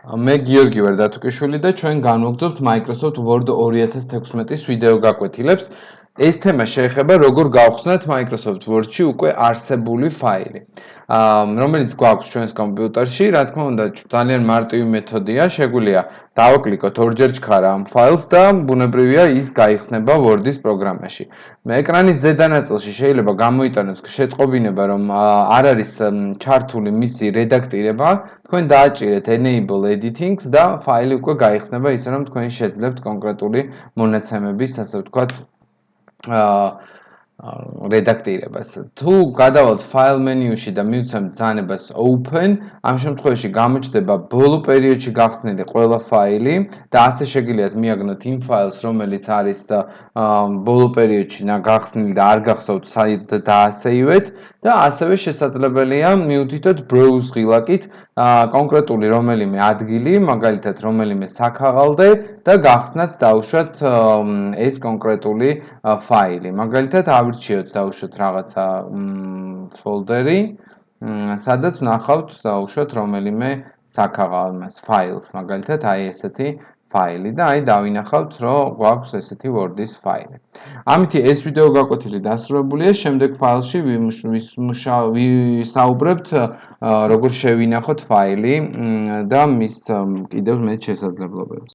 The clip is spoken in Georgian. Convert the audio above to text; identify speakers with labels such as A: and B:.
A: მე გიორგი ვარ დათუკიშვილი და ჩვენ განვაგრძობთ Microsoft Word 2016-ის ვიდეო გაკვეთილებს. ეს თემა შეეხება როგორ გავხსნათ Microsoft Word-ში უკვე არსებული ფაილი. რომელიც გვაქვს ჩვენს კომპიუტერში, რა თქმა უნდა, ძალიან მარტივი მეთოდია, შეგვიძლია დავაკლიკოთ ორჯერ ჩქარა ამ ფაილს და ბუნებრივია ის გაიხსნება Word-ის პროგრამაში. ეკრანის ზედა ნაწილში შეიძლება გამოიტანოს შეტყობინება, რომ არ არის ჩართული მისი რედაქტირება, თქვენ დააჭირეთ enable editing-ს და ფაილი უკვე გაიხსნება ისე რომ თქვენ შეძლებთ კონკრეტული მონაცემების, ასე ვთქვათ, რედაქტირებას. თუ გადავალთ file menu-ში და მივცემთ ბრძანებას open, ამ შემთხვევაში გამოჩნდება ბოლო პერიოდში გახსნილი ყველა ფაილი და ასე შეგიძლიათ მიაგნოთ იმ ფაილს, რომელიც არის ბოლო პერიოდში გახსნილი და არ გახსოვთ საით დაასეივეთ და ასევე შესაძლებელია მივთითოთ browse ღილაკით კონკრეტული რომელიმე ადგილი, მაგალითად რომელიმე საქაღალდე და გახსნათ დაუშვათ ეს კონკრეტული ფაილი. მაგალითად ავირჩიოთ დაუშვათ რაღაცა folder-ი, სადაც ვნახავთ დაუშვათ რომელიმე საქაღალდე ფაილს, მაგალითად აი ესეთი ფაილი და აი დავინახავთ, რომ გვაქვს ესეთი Word-ის ფაილი. ამითი ეს ვიდეო გაკვეთილი დასრულებულია, შემდეგ ფაილში ვისაუბრებთ როგორ შევინახოთ ფაილი და მის კიდევ მეტ შესაძლებლობებს.